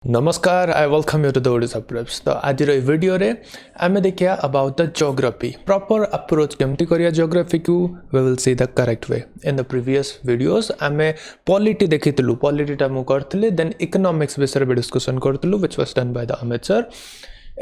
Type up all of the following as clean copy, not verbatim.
नमस्कार I welcome you to the Odisha preps. तो आज वीडियो रे आम देखिए about the geography proper approach केमती करिया ज्योग्राफी को we will see the correct way. In the previous videos आम पॉलिटी देखिलु पॉलिटीटा मु करथले देन इकोनॉमिक्स विषय में डिस्कशन करथलु which was done by the Amit sir.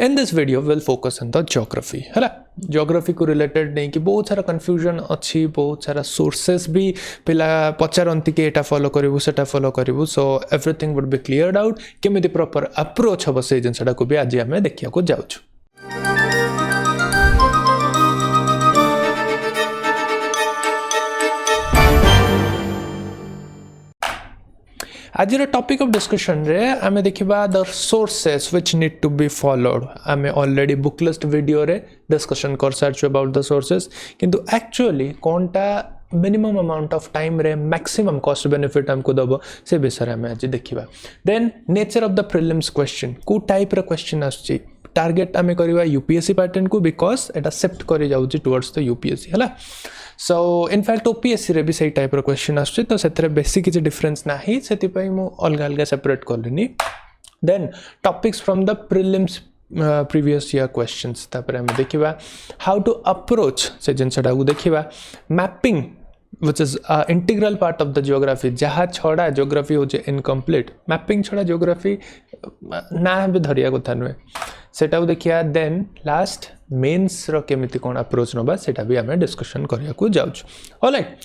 In this video will focus on the geography है ज्योग्राफी को रिलेटेड नहीं कि बहुत सारा कन्फ्यूजन अच्छी बहुत सारा सोर्सेस भी पिला पचारती कि एटा फॉलो करू सेटा फॉलो करू so everything would be cleared out केमिति प्रॉपर अप्रोच हम से जिनसा को भी आज आम देखा जाऊँ। आज टॉपिक ऑफ डिस्कशन रे आमे देखिबा the sources which need to be followed. आमे ऑलरेडी बुक लिस्ट वीडियो रे डिस्कशन कर सारछु अबाउट द सोर्सेस किंतु एक्चुअली कोनटा मिनिमम अमाउंट ऑफ टाइम रे मैक्सिमम कॉस्ट बेनिफिट हमको दबो से विषय में आज देखिबा। Then nature of the prelims question को टाइप रे क्वेश्चन आछि टारगेट आमे करबा यूपीएससी पैटर्न को बिकॉज एटा शिफ्ट करि जाउछि टुवर्ड्स द यूपीएससी हला। सो इनफैक्ट ओपीएससी रे भी सही टाइप रो क्वेश्चन आछे तो सेतरे बेसिक किछि डिफरेंस नाही सेति पई मु अलग अलग सेपरेट करलिनी। Then topics from the prelims previous year questions तापर हम देखिबा हाउ टू अप्रोच से जिनसटा को देखिबा mapping which is integral part of the geography जहाँ छड़ा geography होचे incomplete मैपिंग छड़ा geography ना भी धरिया कथा नुहे सेटा देखिया। देन लास्ट मेंस रो केमिति कोन अप्रोच नबा सेटा भी हमें डिस्कशन करिया को जाउछ। Alright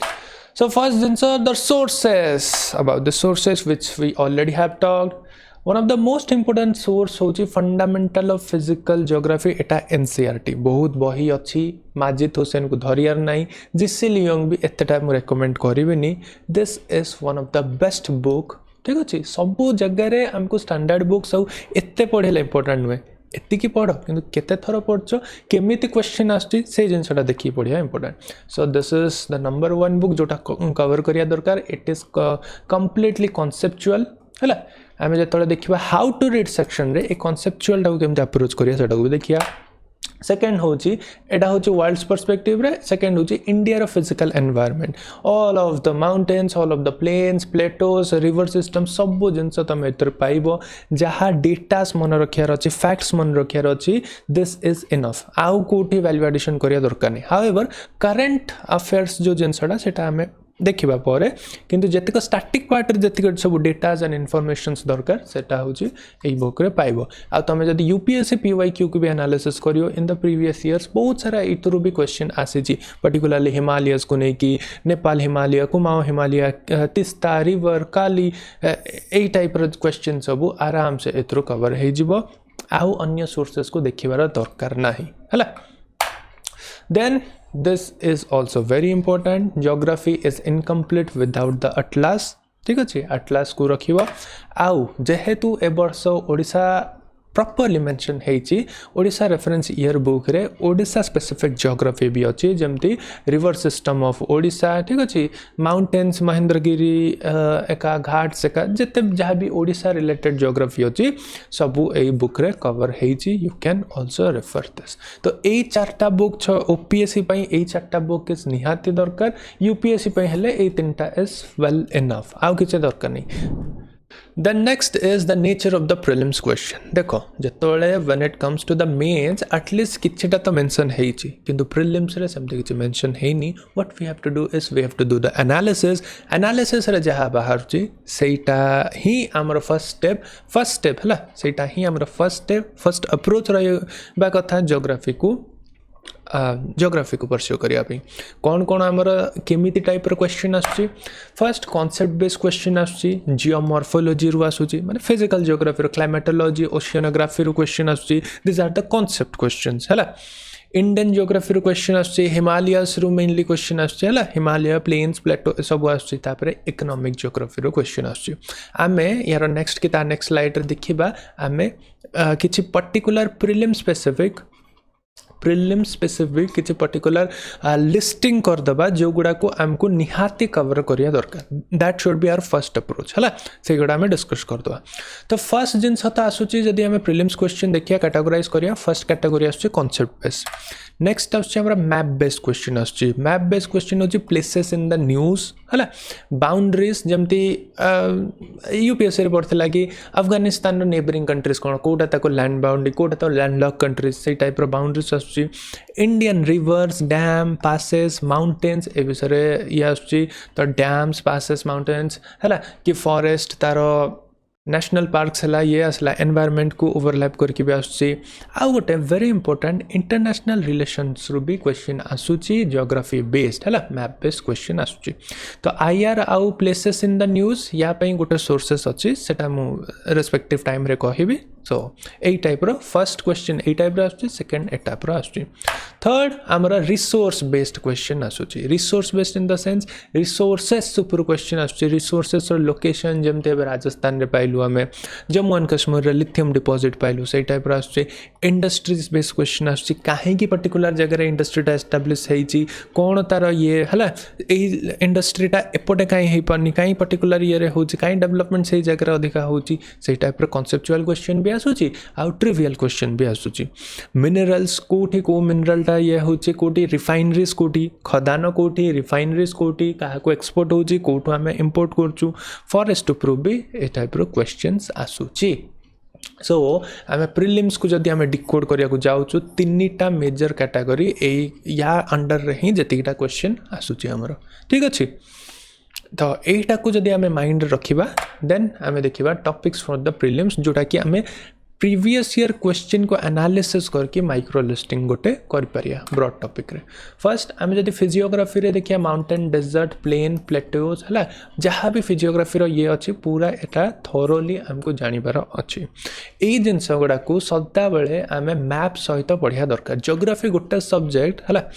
so first things the sources about the sources which we already have talked. One of the most important source होची फंडामेंटल ऑफ फिजिकल ज्योग्राफी एटा एनसीईआरटी बहुत बही अच्छी माजिद हुसैन को धरियार नाही जिससे लियोंग भी एतेटा मु रेकमेंड करिवेनी। This is one of the best book ठीक अच्छे सब जगह रे हमको स्टैंडर्ड बुक सब एते पढ़ेला इंपोर्टेंट नुहे एतिकी पढ़ कि केते थर पढ़छ केमिति क्वेश्चन आछी से जिनसटा देखि पढ़िया important. So this is the number 1 book जोटा कवर करिया दरकार। इट इज कंप्लीटली कॉन्सेप्चुअल है आम जो देखा हाउ टू रीड सेक्शन रे ए कॉन्सेप्चुअल टाको केमती अप्रोच करिया सेटा को भी देखिया। सेकेंड होची एटा होची वर्ल्ड्स पर्सपेक्टिव रे सेकेंड होची इंडिया रो physical environment all of the mountains all of the plains plateaus river system सब जिनस तुम एतर पाइबो जहाँ डेटास मन रखियार अच्छी फैक्ट्स मन रखियार अच्छी दिस इज इनफ आउ कोठी वैल्यू एडिशन करिया दरकार नहीं। हाउएवर करंट अफेयर्स जो जिनसटा सेटा हमें देखिबा परे किंतु जतिक स्टैटिक पार्ट रे जतिक सब डेटाज एंड इनफॉरमेशंस दरकार सेटा होची एई बुक रे पाइबो। आ तमे जदी यूपीएससी पीवाईक्यू को भी एनालिसिस करियो इन द प्रीवियस इयर्स बहुत सारा इतरु भी क्वेश्चन आसीची पर्टिकुलरली हिमालयस को नै कि नेपाल हिमालय कुमाओ हिमालय तिस्ता रिवर काली एई टाइप रो क्वेश्चन सब आराम से इतरु कवर हे जिवो आउ अन्य सोर्सेस को देखिबार दरकार नाही हला। Then this is also very important. Geography is incomplete without the atlas. ठीक अच्छे atlas को रखिबा आउ जेहेतु ए वर्ष ओडिशा प्रॉपर्ली मेंशन हेची ओडिशा रेफरेंस ईयर बुक रे ओडिशा स्पेसिफिक ज्योग्राफी भी अच्छी जमती रिवर सिस्टम ऑफ ओडिशा ठीक अच्छे माउंटेन्स महेंद्रगिरी एका घाट्स एका जिते जहाँ भी ओडिशा रिलेटेड ज्योग्राफी अच्छी सबू ए बुक रे कवर हेची you can also refer this. तो ए चारटा बुक ओपीएससी पई ए चारटा बुक इज निहाती दरकार यूपीएससी पई हेले ए तीनटा इज वेल इनफ आउ किछ दरकार नहीं। The next is the nature of the prelims question। देखो जतोले when it comes to the mains at least किछटा तो मेंशन हेची किंतु prelims रे समते किछ मेंशन हेनी। what we have to do is we have to do the analysis रे जहा बाहर ची सेटा ही हमर फर्स्ट स्टेप हला सेटा ही हमर फर्स्ट अप्रोच रहबा कथा ज्योग्राफी को परस्यू करिया कौन कौन आमर केमिति टाइप रो क्वेश्चन आछी। फर्स्ट कॉन्सेप्ट बेस्ड क्वेश्चन आछी जियोमॉर्फोलॉजी रो आछी माने फिजिकल ज्योग्राफी रो क्लाइमेटोलॉजी ओशियनोग्राफी रो क्वेश्चन आछी this are the concept questions हला। इंडियन ज्योग्राफी रो क्वेश्चन आछी हिमालयस रो मेनली क्वेश्चन आछी हला हिमालय प्लेन्स प्लेटो सब आछी तापरे इकोनॉमिक ज्योग्राफी रो क्वेश्चन आछी। आमे यार नेक्स्ट की ता नेक्स्ट स्लाइड रे देखिबा आमे किछि particular prelim specific prelim specific किसी पर्टिकुलर लिस्टिंग करदेबा जो गुड़ा को आमको निहाती कवर करिया दरकार that should be our first approach है से गुड़ा आम डिस्कस करदे तो फर्स्ट जिनस तो आसूची जदि आम प्रिलिम्स क्वेश्चन देखिए कैटेगोराइज करिया फर्स्ट कैटेगोरी आसूची कॉन्सेप्ट बेस्ड नेक्स्ट आसूची हमरा मैप बेस्ड क्वेश्चन आसूची मैप बेस्ड क्वेश्चन होची प्लेसेस इन द न्यूज है बाउंड्रीज जमती यूपीएससी रे पड़ता कि अफगानिस्तान रो नेबरिंग कंट्रीज कौन कोटा ताको लैंड बाउंड्री कोटा तो लैंडलॉक कंट्रीज से टाइप रो बाउंड्रीज आसूची Indian rivers dam passes mountains ए विषय ये आसूची तो डैम्स पासेस माउंटेन्स है कि फॉरेस्ट तारो नेशनल पार्क्स है ये आसला एनवायरमेंट को ओवरलैप करके भी आसूची आउ गोटे वेरी इंपोर्टेंट इंटरनेशनल रिलेशंस रु भी क्वेश्चन आसूची जियोग्राफी बेस्ड है मैप बेस्ड क्वेश्चन आसूची तो आईआर आउ प्लेसेस इन द न्यूज या पे गोटे सोर्सेस अच्छी सेटा मु रेस्पेक्टिव टाइम रे कहबी सो ए टाइप रो फर्स्ट क्वेश्चन ए टाइप रो आसूची सेकंड ए टाइप रो आसूची थर्ड हमरा रिसोर्स बेस्ड क्वेश्चन आसूची resource based in the sense resources super question आसूची रिसोर्सेस रो लोकेशन जेमते राजस्थान रे पाइलु आमे जम्मू एंड कश्मीर रे लिथियम डिपॉजिट पाइलु से टाइप रो आसूची इंडस्ट्रीज बेस्ड क्वेश्चन आसूची काहे की पर्टिकुलर जगह रे इंडस्ट्रीटा एस्टैब्लिश हेची कोन तार ये हला ए इंडस्ट्रीटा एपटे काहे हे पानी काहे पर्टिकुलर ये रे होची काहे डेवलपमेंट से जगह रे अधिका होची से टाइप रो कांसेप्चुअल क्वेश्चन भी आसूची आ ट्रिवियल क्वेश्चन भी आसूची मिनरल्स कोठी को मिनरलटा ये होची कोठी रिफाइनरीज कोठी खदान कोठी रिफाइनरीज कोठी काहा को एक्सपोर्ट होची कोठो हमें इंपोर्ट करचू फॉरेस्ट टू प्रूव भी ए टाइप रो क्वेश्चंस आसूची सो आम प्रिलिम्स को जदि आम डिकोड करिया को जाउछु तीनटा मेजर कैटेगरी ए या अंडर रे ही जतिटा क्वेश्चन आसूची हमरो ठीक अछि तो यहीटा को जदि आम माइंड रखिबा देन आम देखिबा टॉपिक्स फॉर द प्रिलिम्स जोटा कि आम प्रीवियस ईयर क्वेश्चन को एनालिसिस करके माइक्रो लिस्टिंग गोटे कर परिया ब्रॉड टॉपिक रे फर्स्ट आम जदि फिजियोग्राफी रे देखिया माउंटेन डेजर्ट प्लेन प्लेट्यूज है जहाँ भी फिजियोग्राफी रो ये अच्छी पूरा एटा थोरोली आमको जानिबार अच्छी एई जिनस गुड़ा को सदा बेले आम मैप सहित पढ़िया दरकार जियोग्राफी गोटे सब्जेक्ट है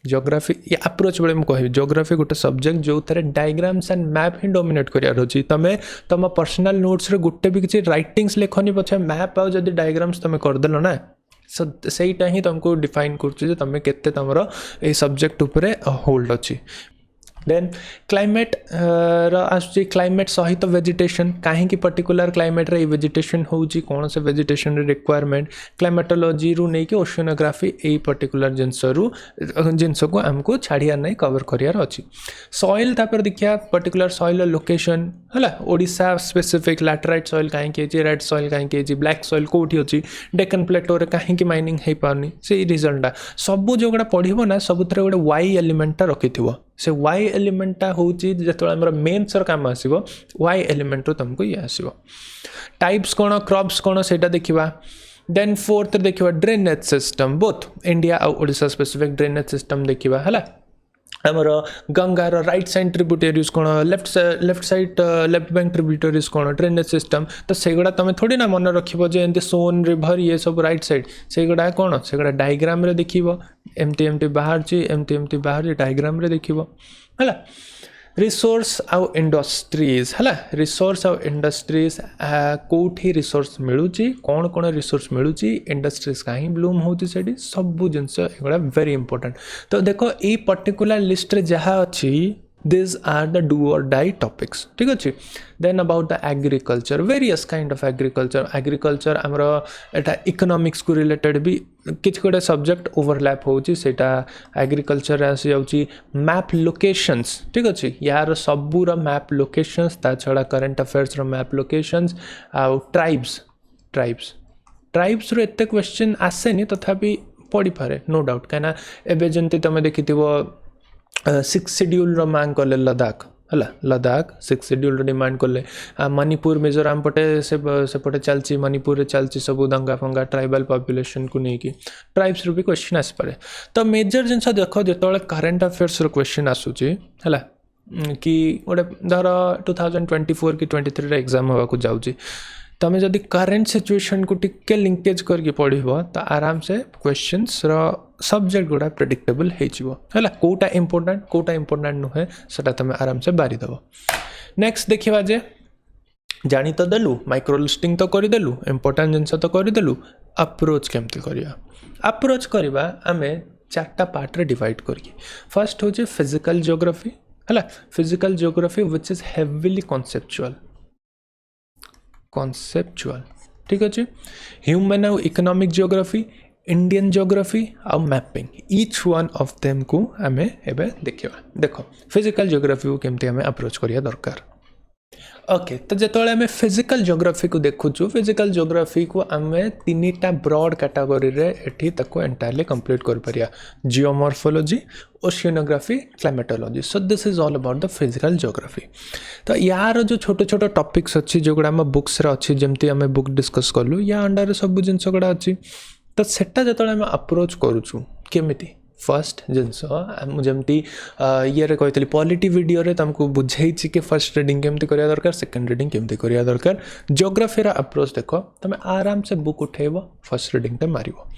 जियोग्राफी ये अप्रोच बेले मुझे कह जियोग्राफी गोटे सब्जेक्ट जो थे diagrams and map he dominate करार अच्छी तुम तुम पर्सनल नोट्स रे गोटे भी किसी राइटिंग्स लिखनी पछे मैप आउ जदि डायग्राम्स तुम करदेल ना सहीटा ही तुमको डिफाइन कर तुम केते तुमर ए सब्जेक्ट उपरे होल्ड अच्छी देन क्लाइमेट आसुची क्लाइमेट सहित वेजिटेशन कहीं पर्टिकुलर क्लाइमेट रे वेजिटेशन होउची कौन से वेजिटेशन रिक्वायरमेंट क्लाइमेटोलॉजी रु नहीं कि ओशियोनोग्राफी ए पर्टिकुलर जिनस को आमको छाड़ियार नहीं कवर करियार अच्छी सॉइल तापर देखिया पर्टिकुलर सॉइल लोकेशन है ओडिशा स्पेसिफिक लैटेराइट सॉइल कहीं रेड सॉइल कहीं ब्लैक सॉइल कोठी अच्छी डेक्कन प्लेटो रे कहीं माइनिंग हो पारनी से रिजल्टा सबू जो पढ़ो ना सबुथ गोटे वाई एलिमेंटा रखि से वाई एलिमेंटा हूँ जो आम मेन्स काम आसो वाई एलिमेंट रो तुमको ये आसो टाइप्स कौन क्रॉप्स कौन से देखा देन फोर्थ देखा ड्रेनेज सिस्टम बोथ इंडिया और ओडिशा स्पेसिफिक ड्रेनेज सिस्टम देखा है आमर गंगार राइट साइड ट्रिब्यूटरीज कौन left side left bank tributaries कौन ड्रेनेज सिस्टम तो सेगुड़ा तुम थोड़ी ना मन रखिबो जे एंती सोन रिवर ये सब राइट साइड सेगुड़ा कौन सेगुड़ा डायग्राम रे देखिबो एमती एमती बाहर ची एमती एमती बाहर डायग्राम रे देखिबो हला रिसोर्स आउ इंडस्ट्रीज है रिसोर्स आउ इंडस्ट्रीज कौटी रिसोर्स मिलूची कौन कौन रिसोर्स मिलूची इंडस्ट्रीज कहीं ब्लूम होती सेठी सब जिनस एगुड़ा वेरी इंपोर्टेंट तो देखो ये पर्टिकुलर लिस्ट रे जहाँ अच्छी these are the do or die topics ठीक अच्छे then about the agriculture various kind of agriculture आमर एटा इकोनॉमिक्स को रिलेटेड भी किछ गोटे सब्जेक्ट ओवरलैप होची सेटा एग्रीकल्चर आसी जाउची मैप लोकेशंस ठीक अच्छे यार सबूर मैप लोकेशंस ता छड़ा करंट अफेयर्स रो मैप लोकेशंस आ ट्राइब्स रो एते क्वेश्चन आसेनी तथापि पड़ी पारे नो डाउट कहना एबे जंती तमे देखिथिबो 6 शेड्यूल रो मांग कले लद्दाख है लद्दाख 6 शेड्यूल डिमांड कले मणिपुर मिजोराम पटे से पटे चलची मणिपुर रे चलची सब दंगा फंगा ट्राइबल पॉपुलेशन को नहीं कि ट्राइब्स रो भी क्वेश्चन आस पारे तो मेजर जिनस देख जो करंट अफेयर्स रो क्वेश्चन आसुची है कि गोटे धर 2024 कि 23 रे एग्जाम होगा को जाउची तमें जदि करेन्ट सिचुएशन को टिके लिंकेज करके पढ़ो तो आराम से क्वेश्चंस रो सब्जेक्ट गुड़ा प्रेडिक्टेबल है कोटा इंपोर्टेंट नुहे सेटा तुम आराम से बारीदेव नेक्स्ट देखा जे जानी तो देलु माइक्रो लिस्टिंग तो करदेलु इंपोर्टेंट जिनस तो करदेलु अप्रोच केमती करिया अप्रोच करवा आम 4टा पार्ट रे डिवाइड करिए फर्स्ट होचे फिजिकल ज्योग्राफी है physical geography which is heavily conceptual ठीक अच्छे ह्यूमन और इकोनॉमिक ज्योग्राफी इंडियन ज्योग्राफी आ mapping each one of them को आम एबे देखा देख फिजिकल ज्योग्राफी को केमती आम अप्रोच करिया दरकार ओके तो जिते आम फिजिकल ज्योग्राफी को देखुचु फिजिकल ज्योग्राफी को आम 3टा ब्रॉड कैटेगरी रे एठी तको एंटायरली कंप्लीट कर परिया geomorphology ओशियोनोग्राफी climatology so this is all about the physical geography तो यार जो छोट छोट टॉपिक्स अच्छी जो गुड़ा आम बुक्स रे अच्छी जमती आम बुक डिस्कस कलु या अंडर सब जिनस गुड़ा अच्छी तो सेटा जो आम अप्रोच करुचु केमिति फर्स्ट जिनस जमती ये कही पॉलिटी वीडियो रे तुमको बुझे कि फर्स्ट रीडिंग केमती करिया दरकार सेकंड रीडिंग केमती करिया दरकार ज्योग्राफी अप्रोच देख तुम आराम से बुक उठेब फर्स्ट रीडिंग टे मारिबो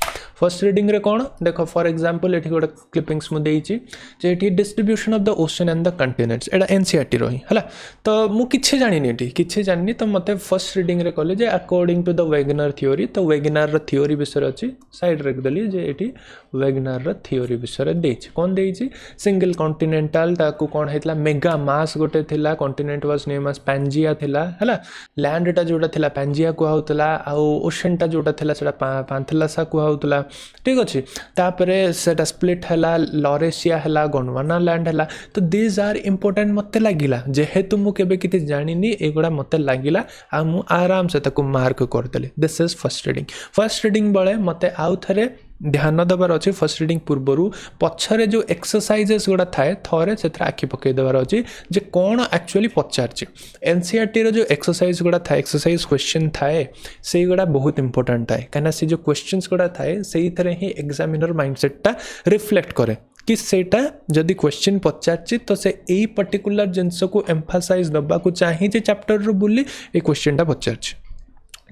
फर्स्ट रीडिंग रे कौन देख फॉर एग्जांपल एठी गोटे क्लिपिंग्स मु देइची जे एठी distribution of the ocean and the continents Etah NCERT रही हला तो मु किछि जानिनी एठी किछि जानिनी तो मते फर्स्ट रीडिंग रे कहले जे according to the Wegener theory तो वेगनर र थ्योरी विषय अछि साइड रख देली जे एठी वेगनर र थ्योरी विषय देइछि कोन देइछि सिंगल कॉन्टिनेंटल ताकू कोन हेतला मेगा मास गोटे थिला continent was name as Pangaea थिला हला लैंड टा जोटा थिला पैंजिया को होतला आ ओशन टा जोटा थिला सेटा पांथलासा को होतला ठीक अच्छे तापरे सेटा स्प्लिट है लॉरेशिया है गोंडवाना लैंड है तो दिज आर इम्पोर्टेंट मत लगिला जेहेतु मुझे कि जानी एगुड़ा मत लगिला आ मु आराम से ताको मार्क करदेली दिस इज फर्स्ट रीडिंग बेले मत आउ थे ध्यान देवार अच्छे फर्स्ट रीडिंग पूर्वर पछरे जो एक्सरसाइजेस गुड़ा थाए थरे से आखि पकई देवार अच्छे जे कौन एक्चुअली पचार एनसीईआरटी रो जो एक्सरसाइज गुड़ा थाए एक्सरसाइज क्वेश्चन थाए से गुड़ा बहुत इंपोर्टेंट थाए कहीं से जो क्वेश्चंस गुड़ा थाए से ही एग्जामिनर माइंडसेटा रिफ्लेक्ट करे कि सेटा जदि क्वेश्चन पचार तो से यही पर्टिकुलर जिनस को एम्फासाइज दबा को चाहिए चैप्टर रो बोली ए क्वेश्चनटा पचार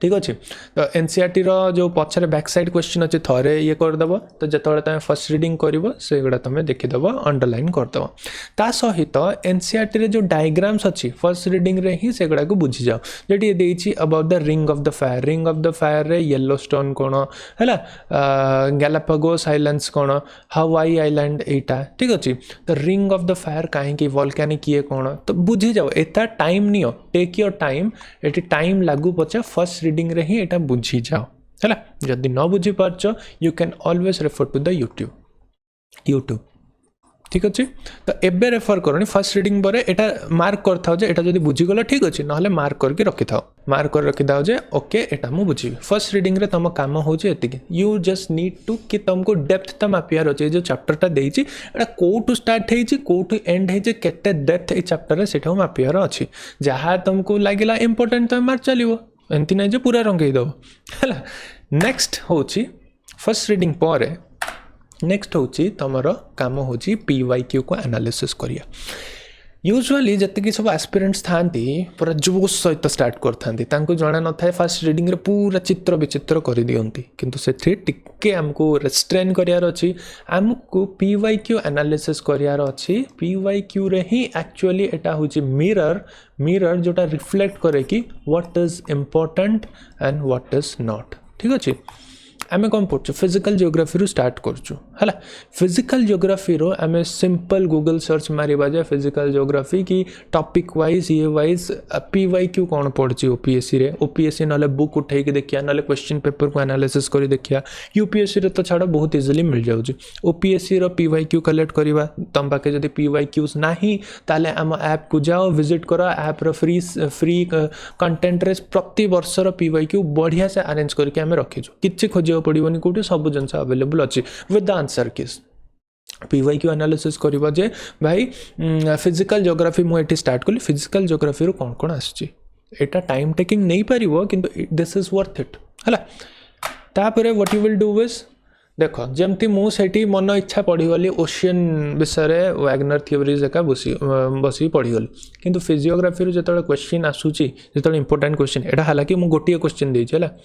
ठीक अच्छे तो एनसीईआरटी रो जो पछरे बैक साइड क्वेश्चन अच्छे थरे ये करदेव तो जिते तुम फर्स्ट रीडिंग कर से गुड़ा तुम देखीदेव अंडरलाइन करदेव ता सहित एनसीईआरटी रे जो डायग्राम्स अच्छी फर्स्ट रीडिंग रे ही से गुड़ा को बुझी जाओ जेटी ये देइछि about the ring of the fire रे येलोस्टोन कोन हैला गैलापागोस आइलैंड्स कोन हवाई आइलैंड एटा ठीक अच्छे तो रिंग ऑफ द फायर कहीं वोल्केनिक ये कोन तो बुझी जाओ एता टाइम नियो टेक योर टाइम एटी टाइम लागू पछे फर्स्ट रीडिंग रे ही एटा बुझी जाओ है जदि न बुझी पार्च you can always refer to the YouTube ठीक अच्छे तो एबे रेफर करनी फर्स्ट रीडिंग पर एटा मार्क कर था एटा जदि बुझीगल ठीक अच्छे ना मार्क करके रखि था मार्क कर रखि था जे ओके एटा मु बुझी फर्स्ट रीडिंग रे तुम काम होचे एतिके यू जस्ट नीड टू कि तुमको डेप्थ त मापियार अच्छे जो चैप्टरटा देइछि एटा कोठु स्टार्ट हेछि कोठु एंड हेछि केते डेप्थ ए चैप्टर रे सेठो मापियार अछि जहाँ तुमको लागिला इंपोर्टेंट तुम मार चलिवो एमती नहीं जो पूरा रंगई दब है नेक्स्ट हूँ फर्स्ट रीडिंग पर नेक्स्ट हूँ तुमर काम हूँ PYQ को एनालिसिस करिया यूजुअली जति सब एस्पिरेंट्स था पूरा जोश सहित स्टार्ट करते जना न था फर्स्ट रीडिंग रे पूरा चित्र विचित्र कर दियंती किंतु से टिके आमको रेस्ट्रेन करियार अछि आमको PYQ एनालिसिस करियार अछि PYQ रे ही एक्चुअली एटा होची मिरर जोटा रिफ्लेक्ट करे कि what is important and what is not ठीक अछि आमे कौन पढ़ु फिजिकल ज्योग्राफी रू स्टार्ट करचु है फिजिकल ज्योग्राफी रो आमे सिंपल गूगल सर्च मारिबा जे फिजिकल ज्योग्राफी की टॉपिक वाइज ये वाइज PYQ कौन पढ़ी ओपीएससी रे ओपीएससी ना बुक उठे देखिया ना क्वेश्चन पेपर को एनालिसिस करी देखिया यूपीएससी रे तो छाड़ बहुत इजिली मिल जाउची ओपीएससी रो PYQ कलेक्ट करवा तुम पाके जदि PYQs नाही ताले आम ऐप को जाओ विजिट करो ऐप रो फ्री कंटेंट रे प्रति वर्ष रो PYQ बढ़िया से अरेंज करके आमे रखिछु किछि खोजियो पड़ोनी कौटी सब जिनस अवेलेबल अच्छी with the answer keys PYQ analysis करवा जे भाई फिजिकल ज्योग्राफी मुझे स्टार्ट कली फिजिकल ज्योग्राफी रो कौन कौन आसची एटा टाइम टेकिंग नहीं पारिबो किंतु दिस इज वर्थ इट है तापर what you will do is देख जमती मुझे मन इच्छा पढ़ीगली ओशियन विषय वैगनर थ्योरीज एका बस पढ़ीगली किंतु फिजियोग्राफी जो क्वेश्चन आसूची जो इंपोर्टेंट क्वेश्चन एटा हालांकि मुझे गोटे क्वेश्चन देइछि है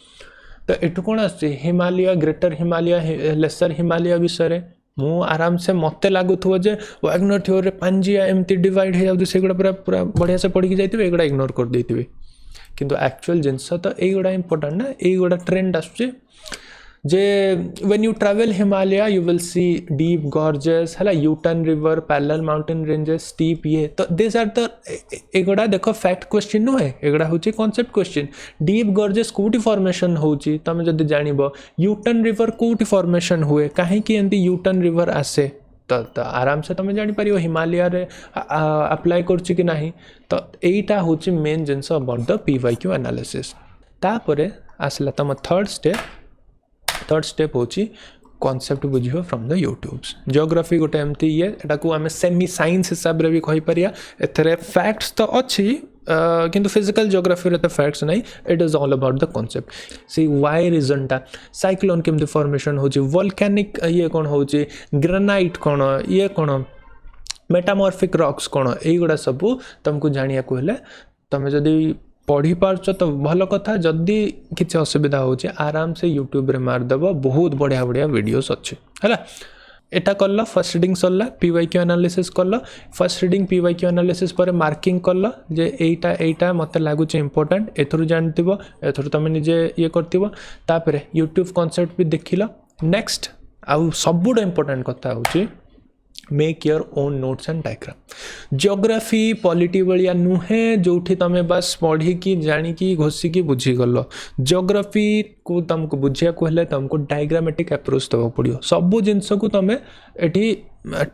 तो एटू कौन हिमालय ग्रेटर हिमालय लेसर हिमालय विषय मु आराम से मत लगुव जे वैगनर थ्योरी पांजिया एमती डिवाइड हो जाए से पूरा पूरा बढ़िया से पढ़ी जाइए एगुड़ा इग्नोर कर देते किंतु एक्चुअल जिनस तो युवा इंपोर्टाट ना युवा ट्रेंड आसुचे जे when you travel Himalaya you will see deep gorges है U turn river parallel mountain ranges steep ये तो दिस आर द एगुड़ा देख फैक्ट क्वेश्चन नुहे एगुड़ा हूँ कॉन्सेप्ट क्वेश्चन डीप गॉर्जेस कोटी फॉर्मेशन होची तमे जदि जानिबो यूटर्न रिवर कोटी फॉर्मेशन हुए कहीं एमती यूटर्न रिवर आसे तो आराम से तुम जापर हिमालय रे अप्लाई करछि कि नहीं तो यहीटा हूँ main genus about the PYQ analysis तापर आसला तुम थर्ड स्टेप हूँ कॉन्सेप्ट बुझियो फ्रॉम द यूट्यूब्स जियोग्राफी गोटे एमती ये को आम सेमी साइंस हिसाब रे भी कहि परिया एथरे फैक्ट्स तो अच्छी किंतु फिजिकल जियोग्राफी रे तो फैक्ट्स नहीं it is all about the concept see why रीजनटा साइक्लोन केमती फॉर्मेशन होची वोल्केनिक ये कौन होची ग्रेनाइट कौन ये कौन मेटामॉर्फिक रॉक्स कौन यहीगुड़ा सब तुमको जानिया को हेले तुम जदि पढ़ी पार्छ तो भल कथा जदि किसी असुविधा होची आराम से यूट्यूब रे मारदेव बहुत बढ़िया बढ़िया वीडियोस अच्छे है एटा कल फर्स्ट रीडिंग सरला PYQ एनालिसिस कल फर्स्ट रीडिंग PYQ एनालिसिस पर मार्किंग कल जे एटा मते लागुच इंपोर्टेंट एथरु जानथिबो एथरु तुम निजे ये करथिबो तापरे यूट्यूब कॉन्सेप्ट भी देखिला नेक्स्ट आउ सबुड इंपोर्टेंट कथा होची make your own notes and diagram geography polity भाया नुहे जो तुम बस पढ़ी की जाणी की घोषी की बुझीगल जियोग्राफी को तुमको बुझिया को हेले तुमको डायग्रामेटिक अप्रोच देवा पड़ो सबू जिनस को तुम ये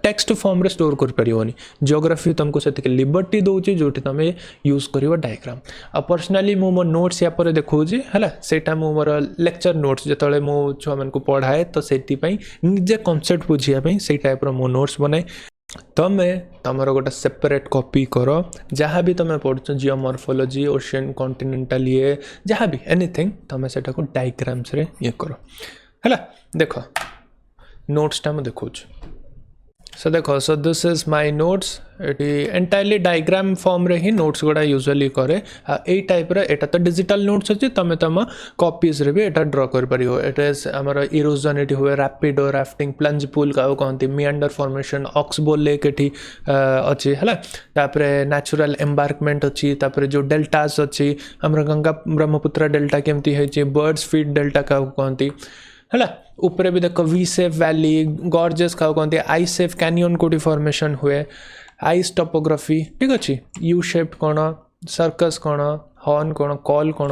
टेक्स्ट फॉर्म रे स्टोर कर परियोनी जियोग्राफी तुमको से लिबर्टी दौची जो तुम यूज कर डायग्राम आ पर्सनाली मो मो नोट्स या पर देखौजी है सेटा मो मोर लेक्चर नोट्स जो मो छुआ मन को पढ़ाए तो से निजे कॉन्सेप्ट बुझिया से टाइप मो नोट्स बनाए तमें तुमर गोटे सेपरेट कॉपी कर जहाँ भी तुम पढ़ जियोमॉर्फोलॉजी ओशियन कॉन्टिनेंटल ये जहाँ भी एनीथिंग तुम से डायग्राम्स रे ये कर है देख नोट्सटा मुझे देखो सो देखो so this is my notes ये एंटायरली डायग्राम फॉर्म रे ही नोट्स गुड़ा यूजुअली करे ए टाइप रे एटा तो डिजिटल नोट्स अच्छी तुम तुम कॉपीज रे भी एटा ड्रॉ कर परियो एटा हमर इरोजन एटी हुए रैपिडो राफ्टिंग प्लंज पूल का कहती मियांडर फॉर्मेशन ऑक्सबो लेक एटी अच्छी है तापरे नेचुरल एम्बार्कमेंट अच्छी तापरे जो डेल्टास अच्छी हमर गंगा ब्रह्मपुत्र डेल्टा केमती है बर्ड्स फीड डेल्टा का कहती है ऊपर भी देख वी सेफ वैली गॉर्जेस का कहते आई सेफ कैनियन कोटी फॉर्मेशन हुए आइस टोपोग्राफी ठीक अच्छे यू शेप्ड कौन सर्कस कौन हॉर्न कौन कॉल कौन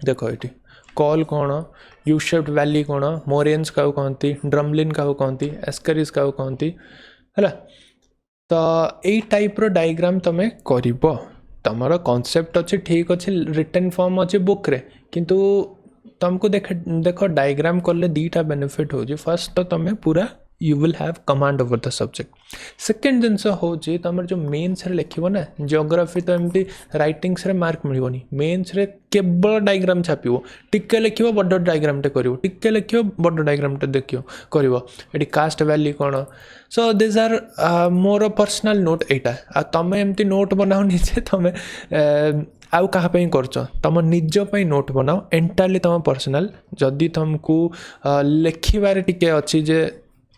देख ये कॉल कौन यू शेप्ड वैली कौन मोरेन्स का कहती ड्रमलिन का कहती एस्करिस का कहती है तो यही टाइप रो डायग्राम तुम कर तुम कॉन्सेप्ट अच्छे ठीक अच्छे रिटन फॉर्म अच्छे बुक रे किंतु तुमको देख डायग्राम कले दीटा बेनिफिट हो फर्स्ट तो तुम पूरा you will have command over the subject second things हो तुम जो मेन्स रे लिखो ना जियोग्राफी तो एमती राइटिंग्स रे मार्क मिलनी मेन्स रे केवल डायग्राम छापिबो टिके लिखिबो बड़ डायग्रामटे करिवो टिके लिखिबो बड़ डायग्रामटे देखियो करिवो एटी कास्ट वैली कोन so this are more personal note एटा आ तमे एमती नोट बनाओ निजे तमे आउ कहाँ कर तुम निज नोट बनाओ एंटायरली तुम पर्सनल जदि तुमको लिखबार टिके अच्छी जे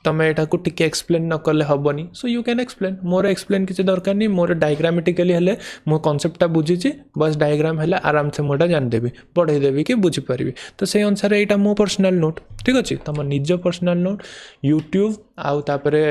तुम यहाँ को टिके एक्सप्लेन न कले हेनी so you can explain more explain किसी दरकार नहीं मोर डायग्रामेटिकली हेले मो कॉन्सेप्टा बुझी बस डायग्राम हेले आराम से मोटा जानदेवी पढ़ेदेवी कि बुझीपारि तो से अनुसार यहाँ मो पर्सनल नोट ठीक अच्छे तुम निज पर्सनल नोट यूट्यूब आउ तापरे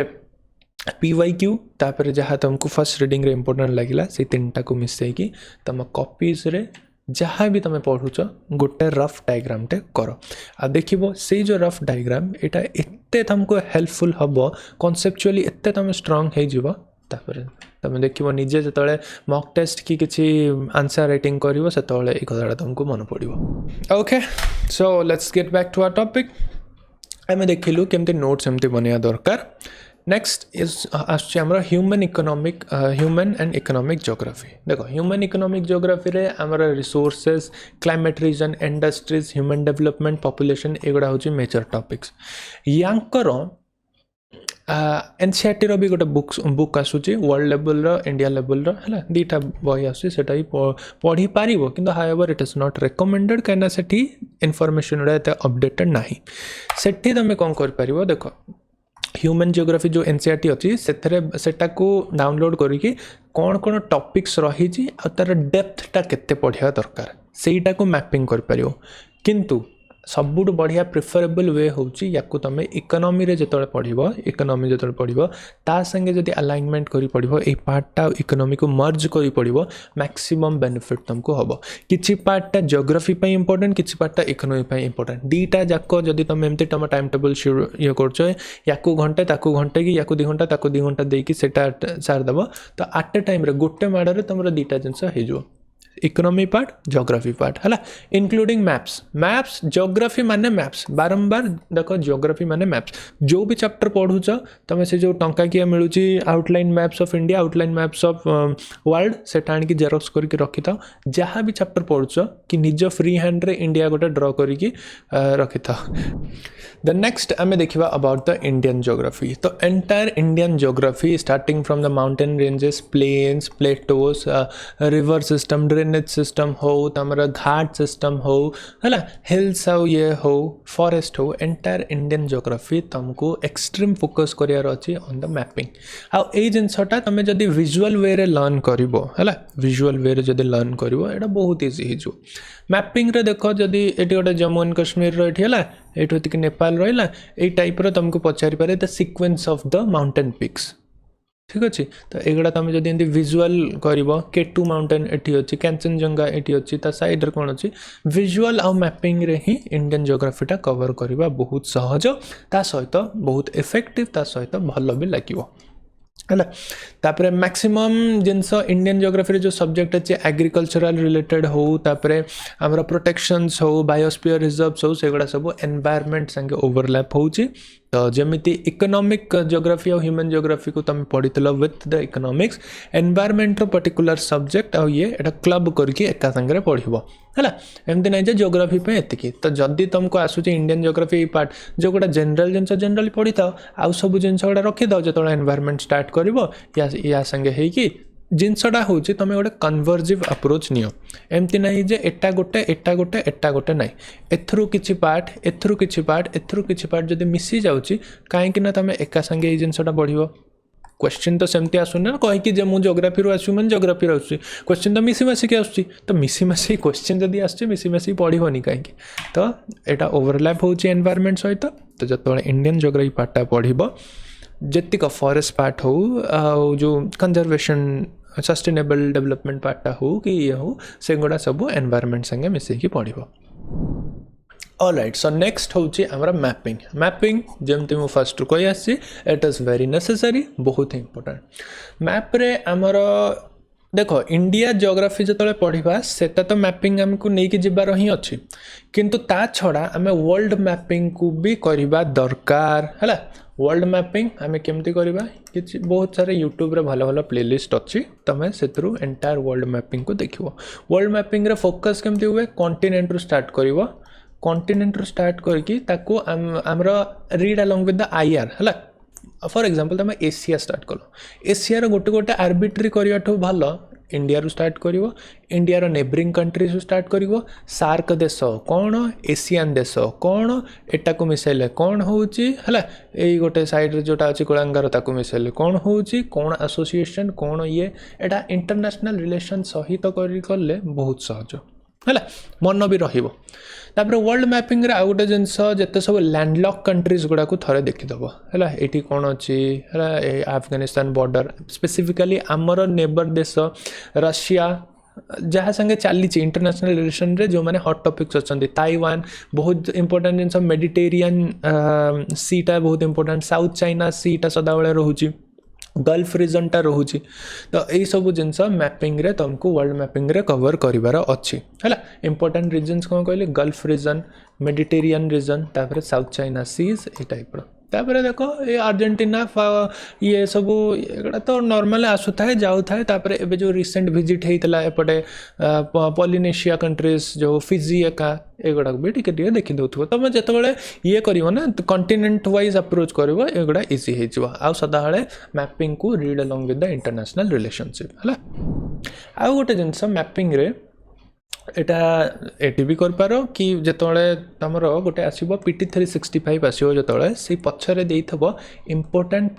PYQ तापर जहाँ तुमको फर्स्ट रीडिंग रे इंपोर्टेंट लगिला से तीनटा को मिसैकी तुम कॉपीज रे जहाँ भी तुम पढ़ुच गोटे रफ डायग्रामटे कर आ देखिबो से जो रफ डायग्राम एटा एत्ते तुमको हेल्पफुल हबो कॉन्सेप्चुअली एत्ते तुम स्ट्रांग हो जिवो तापर तुम देखिबो निजे जतले मॉक टेस्ट की किछि आंसर राइटिंग करिवो सेतले ए कथाटा तुमको मन पड़िवो okay so let's get back to our topic आमे देखिलु केमते नोट्स एमते बनिया दरकार नेक्स्ट इज आम ह्यूमन एंड इकोनॉमिक जियोग्राफी देखो ह्यूमन इकोनॉमिक जियोग्राफी रे आमर resources climate region industries human development population एगुड़ा हूँ मेजर टॉपिक्स यांकर एनसीईआरटी रो भी गोटे बुक आसूची वर्ल्ड लेवल इंडिया लेवल है दीटा बही आसूटा ही पढ़ी पार कि however it is not recommended कहीं से इनफॉरमेशन गुड़ा एत अपडेटेड ना से तुम कौन कर देख ह्यूमन जियोग्राफी जो एनसीईआरटी अच्छी सेटा को डाउनलोड करके कौन कौन टॉपिक्स रही तार डेप्थटा केते पढ़िया दरकार सेटा को मैपिंग कर पारियो किंतु सबुठ बढ़िया प्रिफरेबल वे होची याकू तुम इकोनॉमी रे जतले पढ़िबो इकोनॉमी जतले पढ़िबो ता संगे जदि अलाइनमेंट करी पढ़िबो ए पार्टटा इकोनॉमी को मर्ज करी पढ़िबो मैक्सिमम बेनिफिट तुमको हबो किछि पार्टटा ज्योग्राफी पई इंपोर्टेंट किछि पार्टटा इकोनॉमी पई इंपोर्टेंट दीटा जाको जदि तुम एमती तुम टाइम टेबल ये करछो याकू घंटे ताकू घंटे कि याकू 2 घंटा ताकू 2 घंटा देकी सेटा सार दबो तो एट ए टाइम रे गोटे माडा रे तुमरो दीटा जिंस हेजो इकोनॉमी पार्ट ज्योग्राफी पार्ट है इंक्लूडिंग मैप्स मैप्स ज्योग्राफी माने मैप्स बारंबार देखो ज्योग्राफी माने मैप्स जो भी चैप्टर पढ़ुच तुम से जो टंका किया मिलूँ outline maps of India outline maps of world से आनिक जेरक्स करके रखी था जहाँ भी चैप्टर पढ़ुच कि निज फ्री हैंड रे इंडिया गोटे ड्र करके रखी था द नेक्स्ट आम देखा अबाउट द इंडियन ज्योग्राफी तो entire Indian geography starting from the mountain ranges plains plateaus river system drainage system हो तमरा घाट सिस्टम हो है हिल्स हो ये हो फॉरेस्ट हो एंटायर इंडियन ज्योग्राफी तुमको एक्सट्रीम फोकस करार अच्छी ऑन द मैपिंग आउ ए जिनसटा तुम जदि विजुअल वे रे लर्न करिवो है विजुअल वे रे जदि लर्न करिवो एटा बहुत इजी हो मैपिंग रे देखो जदि एटी गोटे जम्मू एंड कश्मीर रो एठी हला एठो तिक नेपाल रहिला ए टाइप रो तुमको पचारि पारे the sequence of the mountain peaks ठीक अच्छे तो एगुड़ा तुम जब एमती विजुअल कर केटू माउंटेन एटी अच्छी कैंचनजंगा एटी अच्छी ता साइड रे कौन अच्छी विजुअल आउ मैपिंग रे ही इंडियन ज्योग्राफीटा कवर करवा बहुत सहज ता सहित बहुत इफेक्टिव ता सहित भल भी लगे है तापरे मैक्सिमम जिनस इंडियन ज्योग्राफी जो सब्जेक्ट अच्छे एग्रीकल्चरल रिलेटेड हो तापरे आमर प्रोटेक्शंस हो बायोस्फीयर रिजर्व्स हो सेगुड़ा सब एनवायरनमेंट संगे ओवरलैप होची तो जमीती इकोनॉमिक ज्योग्राफी और ह्यूमन ज्योग्राफी को तुम पढ़ी with the economics environment particular subject आ ये एटा क्लब करके एका संगे पढ़ो है एमती ना ज्योग्राफी पे एतिकी तो जदि तुमको आसूची इंडियन ज्योग्राफी पार्ट जो गोटा जनरल जिनस जनरली पढ़ी था आउ सब जिनस गुड़ा रखी था जो एनवायरनमेंट स्टार्ट कर या संगे होगी जिनसटा हूँ तुम गोटे कन्वर्जिव अप्रोच नियो एमती ना जे एटा गोटे एटा गोटे एटा गोटे ना एथरू किछि पार्ट एथरू किछि पार्ट एथरू किछि पार्ट जदि मिसी जाउची काहेकि ना तुम एका संगे जिनसटा पढ़िबो क्वेश्चन तो सेमती आसुना कहीकि जे मुझे ज्योग्राफी रू आसू मैंने ज्योग्राफी आसूँ क्वेश्चन तो मिसी मासिक आसूँ तो मिसी मासिक क्वेश्चन जदि आसूँ मिसी मासिक पढ़नी कहीं तो यहाँ ओवरलैप हो एनवायरनमेंट सहित तो जो इंडियन ज्योग्राफी पार्टा पढ़ जेतिक फॉरेस्ट पार्ट हो जो कंजर्वेशन सस्टेनेबल डेवलपमेंट पार्टा हो कि ये हो से गुड़ा सब एनवायरनमेंट संगे मिसेकी पढ़ो ऑलराइट सो नेक्स्ट होची हमरा मैपिंग जमती मु फर्स्ट कहि आसी इट इज वेरी नेसेसरी बहुत इंपोर्टेंट मैप रे हमर देखो इंडिया ज्योग्राफी जो पढ़ा सेटा तो मैपिंग आमको नहीं जीवार ही अच्छी किंतु ता छड़ा आम वर्ल्ड मैपिंग को भी करवा दरकार है वर्ल्ड मैपिंग आम केमती करवा कि बहुत सारे यूट्यूब रे भल भल प्लेलिस्ट अच्छी तुम से एंटायर वर्ल्ड मैपिंग को देख वर्ल्ड मैपिंग रे फोकस केमती हुए कॉन्टिनेंट रू स्टार्ट कर कॉन्टिनेंट रू स्टार्ट करके आमर read along with the IR है फॉर एग्जांपल तुम एशिया स्टार्ट कलो एशिया रो गोटे गोटे आर्बिट्री करवा भल इंडिया रू स्टार्ट कर इंडिया रो नेबरिंग कंट्रीज रू स्टार्ट कर सार्क देश कौन एशियन देश कौन एटा को मिसाइले कौन होची है यही गोटे साइड रे जोटा अच्छी कोलांगार ताको मिसाइले कौन होची कौन एसोसिएशन कौन ये एटा इंटरनेशनल रिलेशन सहित करले बहुत सहज है मन भी रहिबो तापर वर्ल्ड मैपिंग रे आ गोटे जिनस जते सब लैंडलॉक कंट्रीज गुड़ा को थरे देखिदब है एटी कौन अच्छी है अफगानिस्तान बॉर्डर स्पेसिफिकली आमर नेबर देश रशिया जहाँ संगे चली इंटरनेशनल रिलेशन रे जो मैंने हॉट टॉपिक्स अच्छा ताइवान बहुत इंपोर्टेंट जिन मेडिटेरियन सीटा बहुत इंपोर्टेंट साउथ चाइना सीटा सदाबले रोची गल्फ रीजनटा रोचे तो यही सब जिनस मैपिंग रे तुमको वर्ल्ड मैपिंग रे कवर करिवार अच्छी है इंपोर्टेंट रीजन्स कौन कहले गल्फ रीजन मेडिटेरियन रीजन तापर साउथ चाइना सीज ए टाइप रो तापर देखो ये अर्जेंटीना ये सब एगुड़ा तो नॉर्मल आसु थाए जाऊ थाए तापर एबे जो रिसेंट विजिट होता एपटे पॉलिनेशिया कंट्रीज जो फिजी एका एगुड़ा भी टिके देखी दउथबो तुम जेतबेले ये करिवो ना कॉन्टिनेंट वाइज अप्रोच करिवो एगुड़ा इजी हेजिवो आ सदाबेले मैपिंग को read along with the international relationship है आ गोटे जिनस मैपिंग रे एटा एटी भी कर पारो कि जेतोले तमर गोटे आसीबो पीटी 365 आसीबो जेतोले से पछरे देइथबो important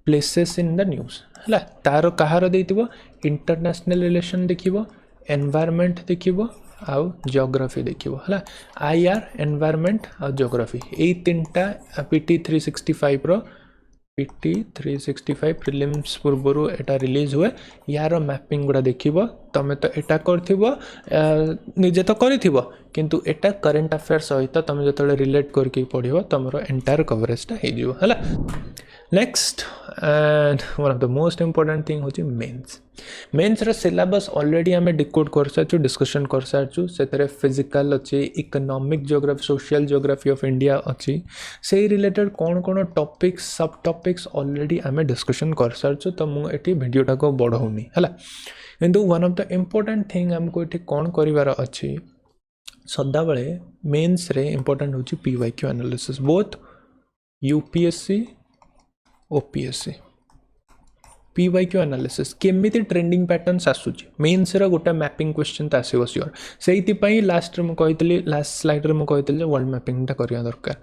places in the news हला तारो कहार देइथबो इंटरनेशनल रिलेशन देखिबो एनवायरनमेंट देखिबो आउ जियोग्राफी देखिबो हला आईआर एनवायरनमेंट और जियोग्राफी ए तीनटा पीटी 365 रो पीटी 365 प्रिलिम्स पूर्व एटा रिलीज हुए यार मैपिंग गुड़ा देखिबो तमे तो एटा करथिबो निजे तो करिथिबो किंतु एटा करंट अफेयर्स सहित तमे जतले रिलेट करके पढिबो तमरो एंटायर कवरेजटा हे जिवो हला next and one of the most important thing होची मेन्स रे सिलेबस ऑलरेडी हमें डिकोड कर सारछु डिस्कशन कर सारछु सेतरे फिजिकल अछि economic geography social geography of India अछि से रिलेटेड कोन टॉपिक्स सब टॉपिक्स ऑलरेडी हमें डिस्कशन कर सारछु तो मु एटी वीडियोटा को बढ़ौनी हला किंतु one of the important thing हमको एटी कोन करिवार अछि सदा बेले मेन्स रे इंपोर्टेंट होची PYQ analysis both UPSC OPSC PYQ analysis केमिति ट्रेंडिंग पैटर्न्स आसुची मेन्स रा गोटा मैपिंग क्वेश्चन त आसीबो सियोर सेइति पई लास्ट रे म कहितली लास्ट स्लाइड रे म कहितली वर्ल्ड मैपिंग ता करिया दरकार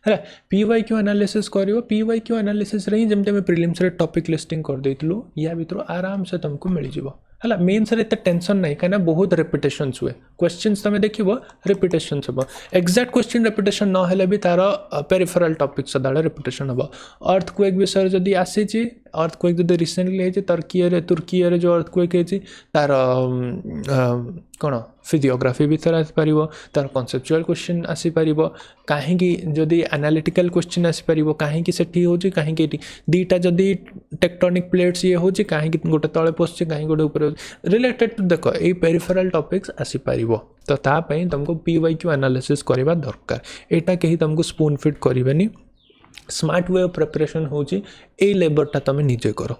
हला पीवाईक्यू एनालिसिस करियो पीवाईक्यू एनालिसिस रे जेमते हम प्रीलिम्स रे टॉपिक लिस्टिंग कर देइतलु या भितर आराम से तुमको मिल जिवो हला मेन्स रे त टेंशन नहीं कना बहुत रिपीटेशंस हुए क्वेश्चंस तमे देखिबो रिपीटेशंस हो एग्जैक्ट क्वेश्चन रिपीटेशन न हेले भी तार पेरिफेरल टॉपिक सदाळे रिपीटेशन हो अर्थक्वेक विषय जदी आसी छि अर्थक्वेक जदी रिसेंटली हे छि तुर्की रे जो अर्थक्वेक हे छि तार कोन फिजियोग्राफी भीतर आसी पारिबो तार कॉन्सेप्चुअल क्वेश्चन आसी पारिबो काहे कि जदी एनालिटिकल क्वेश्चन आसी पारिबो काहे कि सेठी हो छि काहे कि दीटा जदी टेक्टोनिक प्लेट्स ये हो छि काहे कि गोटे तळे पोछि काहे गोटे ऊपर रिलेटेड टू देखो ए पेरिफेरल टॉपिक्स आसी पारिबो तो ता पई तुमको पीवाईक्यू एनालिसिस करबा दरकार एटा केही तुमको स्पून फीड करिवेनी स्मार्ट वे ऑफ प्रिपरेशन हो छि ए लेबरटा तमे निजे करो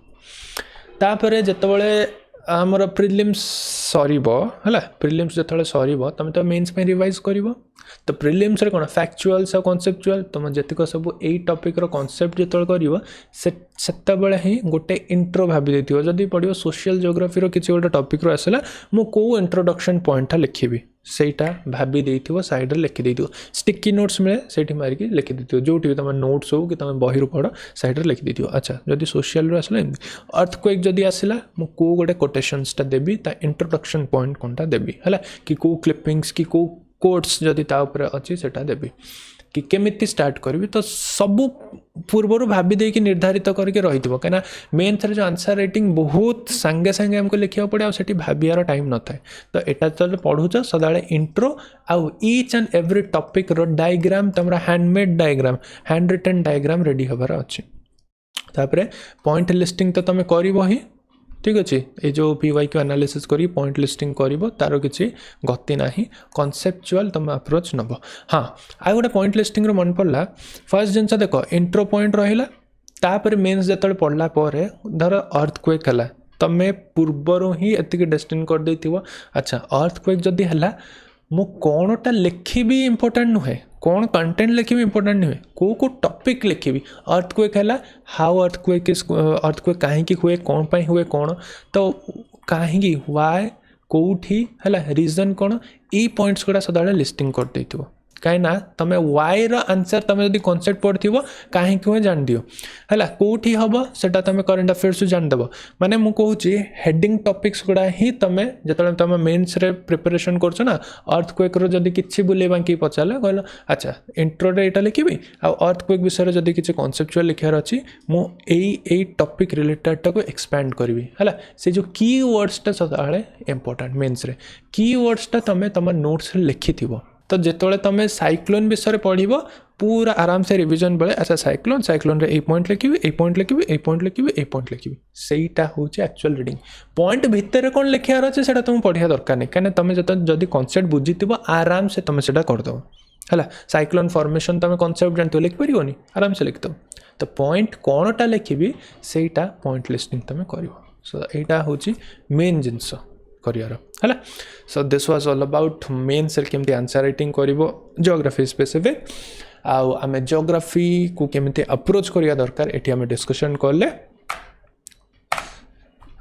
तापरे जतबळे आमर प्रिलिम्स सरीबो हला प्रिलिम्स जतबळे सरीबो तमे तो मेंस पे रिवाइज करिवो तो प्रिलिम्स रे कोन फैक्चुअल्स और कॉन्सेप्चुअल तुम जतिक सब ए टॉपिक रो कॉन्सेप्ट जतबळे करिवो सेतबळे ही गोटे इंट्रो भाबी देथियो जदी पडियो सोशल ज्योग्राफी रो किछि गोटे टॉपिक रो आसला मु को इंट्रोडक्शन पॉइंट लिखिबी सेटा भाबी देथियो साइड रे लिखि देथियो स्टिकी नोट्स मिले सेठी मारी के लिखि देथियो जोटी तम नोट्स हो कि तम बहिरु पढ साइड रे लिखि देथियो अच्छा जदी सोशल रो आसला अर्थक्वेक जदी आसिला मु को गोटे कोटेशंस ता देबी ता इंट्रोडक्शन पॉइंट कोनटा देबी हला कि को क्लिपिंग्स कि को कोट्स जदी ता ऊपर अछि सेटा देबी कि केमिति स्टार्ट करबी तो सब पूर्वर भाबी दे कि निर्धारित करके रहितबो कना मेन्स रे जो आंसर राइटिंग बहुत संगे संगे हमको लिखिया पड़े आ सेठी भाबियार टाइम न थाए तो एटा तो पढुछ सदाळे इंट्रो आउ ईच एंड एवरी टॉपिक रो डायग्राम तमरा handmade diagram hand written diagram ready हबार अछि तापरे पॉइंट लिस्टिंग तो तमे करिवो ही ठीक अच्छे ये जो पीवाईक्यू एनालिसिस करी पॉइंट लिस्टिंग करिवो तारो किछि गति नाही कॉन्सेप्चुअल तुम अप्रोच नबो हाँ आ गोटे पॉइंट लिस्टिंग रो मन पड़ला फर्स्ट जिनस देखो इंट्रो पॉइंट रहिला तापर मेंस जतले पड़ला परे धर अर्थक्वेक हला तमे पूर्वरो ही एतिके डेस्टिन कर देथिवो अच्छा अर्थक्वेक जदी हला मु कोनटा लिखिबी इंपोर्टेंट नुहे कौन कंटेंट लिखिबी इंपोर्टेंट नुहे को टॉपिक लिखिबी अर्थक्वेक हला हाउ अर्थक्वेक इज अर्थक्वेक काहे की हुए कौन पई हुए कौन तो काहे की व्हाई कोठी हला रीजन कौन ई पॉइंट्स गुडा सदाळे लिस्टिंग कर देथिवो कहीं ना तमें वाई रो आंसर तमें जब कॉन्सेप्ट पढ़ो कहीं क्यों जान दियो है कौटी हम सेटा तमें करंट अफेयर्स जानदेव माने मु कहूँ हेडिंग टॉपिक्स गुड़ा ही तमें जो तुम मेन्स रे प्रिपरेशन करछ ना अर्थक्वेक रो जदी किछि बुले बांकी पचाले कहल अच्छा इंट्रो रे एटा लिखिबी आ अर्थक्वेक विषय जदी किछि कॉन्सेप्चुअल लिखार अछि मु एई टॉपिक रिलेटेड टाको एक्सपैंड करबी है से जो की वर्ड्स टा सदाळे इंपोर्टेंट मेन्स रे की वर्ड्स टा तमें तम नोट्स रे लिखिथिबो तो जेतोले तमें साइक्लोन विषय पढ़िबो पूरा आराम से रिवीजन बेले अच्छा साइक्लोन रे ए पॉइंट लिखिबी ए पॉइंट लिखिबी ए पॉइंट लिखिबी ए पॉइंट लिखिबी सेटा होचे एक्चुअल रीडिंग पॉइंट भितर कोन लिखियार अछि सेटा तुम पढ़िया दरकार नै कने तमें जदी कांसेप्ट बुझितिबो आराम से तमें सेटा कर दो हला साइक्लोन फॉर्मेशन तमें कांसेप्ट जानतो लिख परिबोनी आराम से लिख दो तो पॉइंट कोनटा लिखिबी सेटा पॉइंट लिस्टिंग तमें करिवो सो एटा होची मेन जिंस करियर है so this was all about main सेल केमती आंसर राइटिंग करिवो ज्योग्राफी स्पेसिफिक आउ आमे ज्योग्राफी को केमती अप्रोच करिया दरकार एठी आमे डिस्कशन करले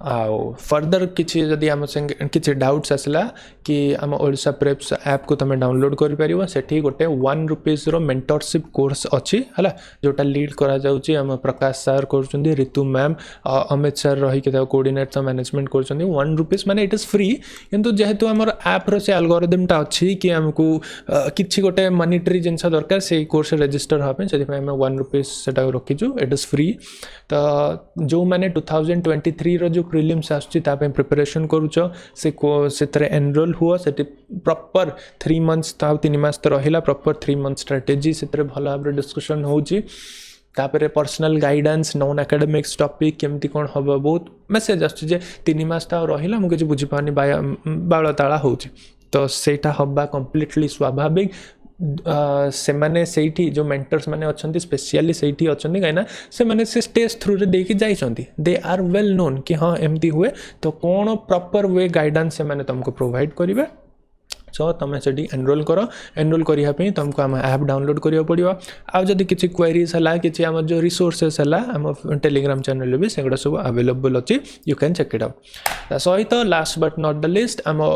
आउ फर्दर किसी जदि आम संगे किसी डाउट्स आसला कि आम ओडिशा प्रेप्स ऐप को तुम डाउनलोड कर पारिबो सेठी गोटे 1 रुपीज रो मेंटरशिप कोर्स अछि हला जोटा लीड करा जाउची आम प्रकाश सर करछुंदी ऋतु मैम अमित सर रही के कोऑर्डिनेट मैनेजमेंट करछुंदी 1 रुपीज माने इट इज फ्री किंतु जेहेतु हमर ऐप रो से एल्गोरिथम टा अछि कि हमकु किछि गोटे मॉनिटरी जिंस दरकार से कोर्स रजिस्टर हापे सेति हम 1 रुपीज सेटा रखिजु इट इज फ्री तो जो माने 2023 रो जो प्रिलिम्स आछी ता पे प्रिपरेशन करूछ से तरे एनरोल हुआ से प्रॉपर 3 मंथ्स ता 3 मास तो रहिला प्रॉपर 3 मंथ स्ट्रेटजी से तरे भलो भाबरे डिस्कशन होउची तापरे personal guidance non academics topic केमती कोन हबो बहुत मेसेज आछी जे 3 मास ता रहिला मु किछ बुझी पानी बाळताळा होउची तो सेटा हबा कंप्लीटली स्वाभाविक से माने सेठी जो मेंटर्स माने अछंती स्पेशली सेठी अछंती काइना से माने से स्टेज थ्रू रे देकी जाइछंती दे आर वेल नोन कि हां एमती हुए तो कोन प्रॉपर वे गाइडेंस से माने तुमको प्रोवाइड करिवे सो तुम से एनरोल कर एनरोल करने तुमको आम ऐप डाउनलोड करिया पड़िबो आ जदि किछि क्वेरीज हला किछि आम जो रिसोर्सेस हला आम टेलीग्राम चैनल भी सेगुडा सब अवेलेबल अछि you can check it out सहित last but not the least आम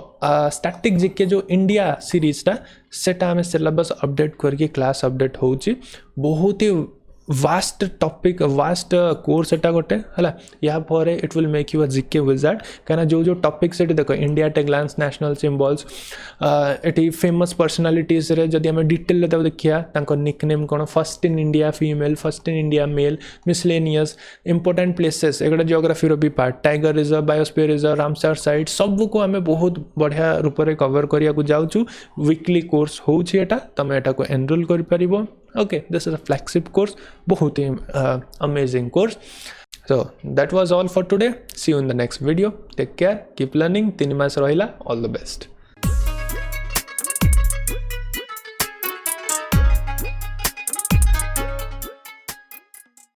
स्टैटिक जीके जो इंडिया सीरीज टा सेटा आम सिलेबस अपडेट करके क्लास अपडेट होउची बहुत ही वास्ट टॉपिक वास्ट कोर्स एटा गोटे हला या पर it will make you a GK wizard कहना जो जो टॉपिक से देखो India at glance national symbols एटी फेमस पर्सनालिटीज रे जदि हम डिटेल ले देखिया तांको nickname cone first in India female first in India male miscellaneous important places एगडा जियोग्राफी रो भी part tiger reserve biosphere reserve Ramsar site सब को हमें बहुत बढ़िया रूप रे कवर करिया को जाउछु वीकली कोर्स होउछि एटा तमे एटा को एनरोल करि परिबो okay this is a flagship course बहुत ही amazing course so that was all for today see you in the next video take care keep learning 3 मास रहिला all the best